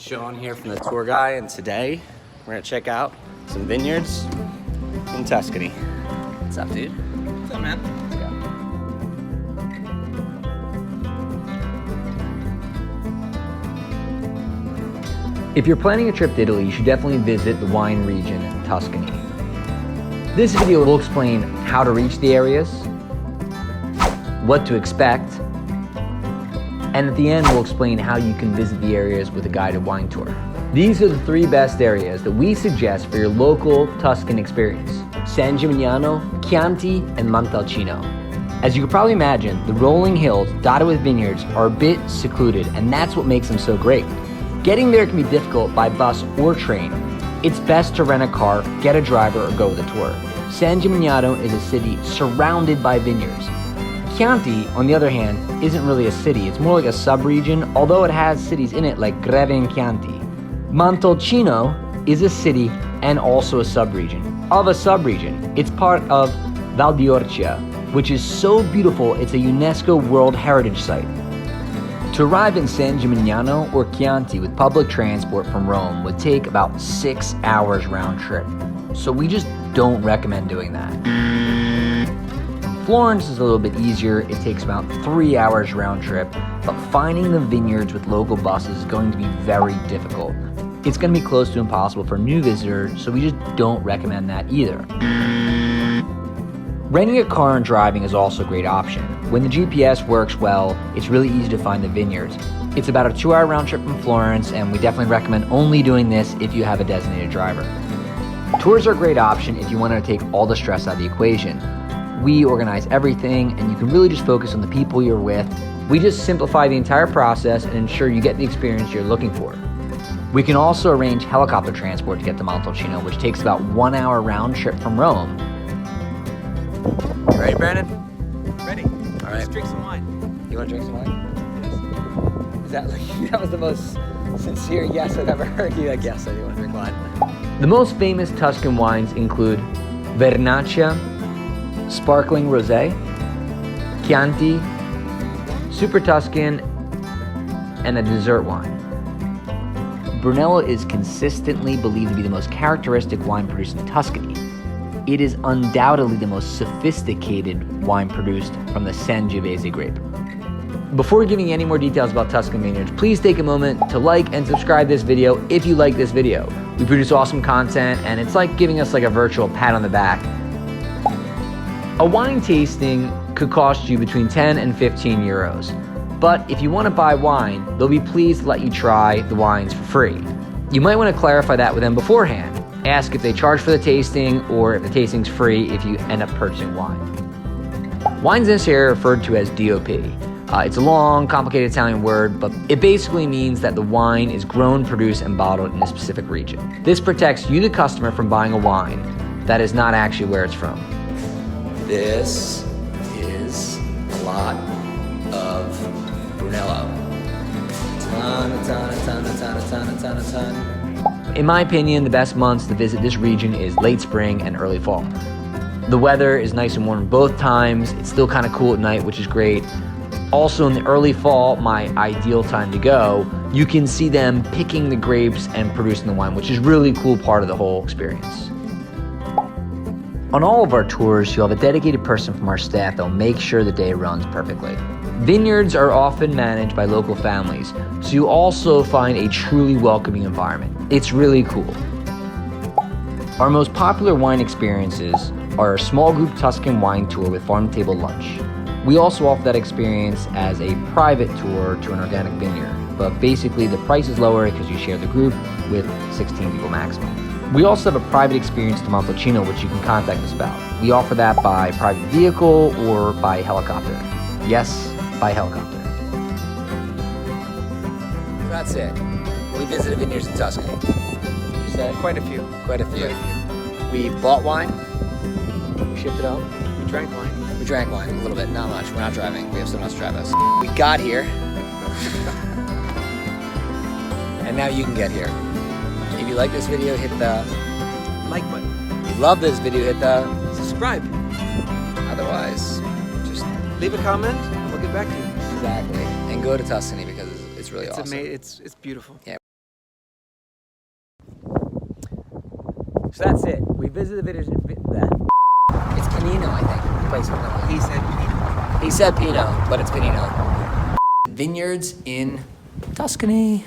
Sean here from the tour guy, and today we're gonna check out some vineyards in Tuscany. What's up, dude? What's up, man? Let's go. If you're planning a trip to Italy, you should definitely visit the wine region in Tuscany. This video will explain how to reach the areas, what to expect, and at the end we'll explain how you can visit the areas with a guided wine tour. These are the three best areas that we suggest for your local Tuscan experience: San Gimignano, Chianti, and Montalcino. As you can probably imagine, the rolling hills dotted with vineyards are a bit secluded, and that's what makes them so great. Getting there can be difficult by bus or train. It's best to rent a car, get a driver, or go with a tour. San Gimignano is a city surrounded by vineyards. Chianti, on the other hand, isn't really a city. It's more like a sub-region, although it has cities in it like Greve and Chianti. Montalcino is a city and also a sub-region. Of a sub-region, it's part of Val d'Orcia, which is so beautiful it's a UNESCO World Heritage Site. To arrive in San Gimignano or Chianti with public transport from Rome would take about 6 hours round trip, so we just don't recommend doing that. Florence is a little bit easier. It takes about 3 hours round trip, but finding the vineyards with local buses is going to be very difficult. It's going to be close to impossible for new visitors, so we just don't recommend that either. Renting a car and driving is also a great option. When the GPS works well, it's really easy to find the vineyards. It's about a 2-hour round trip from Florence, and we definitely recommend only doing this if you have a designated driver. Tours are a great option if you want to take all the stress out of the equation. We organize everything, and you can really just focus on the people you're with. We just simplify the entire process and ensure you get the experience you're looking for. We can also arrange helicopter transport to get to Montalcino, which takes about 1 hour round trip from Rome. You ready, Brandon? Ready. All right. Let's drink some wine. You want to drink some wine? Is that that was the most sincere yes I've ever heard you. Like, yes, I do want to drink wine. The most famous Tuscan wines include Vernaccia, Sparkling Rosé, Chianti, Super Tuscan, and a dessert wine. Brunello is consistently believed to be the most characteristic wine produced in Tuscany. It is undoubtedly the most sophisticated wine produced from the Sangiovese grape. Before giving you any more details about Tuscan vineyards, please take a moment to like and subscribe this video if you like this video. We produce awesome content, and it's like giving us like a virtual pat on the back. A wine tasting could cost you between 10 and 15 euros. But if you want to buy wine, they'll be pleased to let you try the wines for free. You might want to clarify that with them beforehand. Ask if they charge for the tasting or if the tasting's free if you end up purchasing wine. Wines in this area are referred to as DOP. It's a long, complicated Italian word, but it basically means that the wine is grown, produced, and bottled in a specific region. This protects you, the customer, from buying a wine that is not actually where it's from. This is a lot of Brunello. Ton. In my opinion, the best months to visit this region is late spring and early fall. The weather is nice and warm both times. It's still kind of cool at night, which is great. Also in the early fall, my ideal time to go, you can see them picking the grapes and producing the wine, which is really cool part of the whole experience. On all of our tours, you'll have a dedicated person from our staff that will make sure the day runs perfectly. Vineyards are often managed by local families, so you also find a truly welcoming environment. It's really cool. Our most popular wine experiences are a small group Tuscan wine tour with farm-to-table lunch. We also offer that experience as a private tour to an organic vineyard, but basically the price is lower because you share the group with 16 people maximum. We also have a private experience to Montalcino, which you can contact us about. We offer that by private vehicle or by helicopter. Yes, by helicopter. That's it. We visited vineyards in Tuscany. You said? Quite a few. Quite a few. We bought wine. We shipped it home. We drank wine. We drank wine a little bit, not much. We're not driving. We have someone else drive us. We got here. And now you can get here. If you like this video, hit the Like button. If you love this video, hit the Subscribe. otherwise just Leave a comment and we'll get back to you. exactly. And go to Tuscany because it's really It's awesome. amazing. It's beautiful. Yeah. So that's it. We visited the vineyards. It's Pinino, I think. The place we're going. He said Pinot. He said Pinot, but it's Pinino. Vineyards in Tuscany.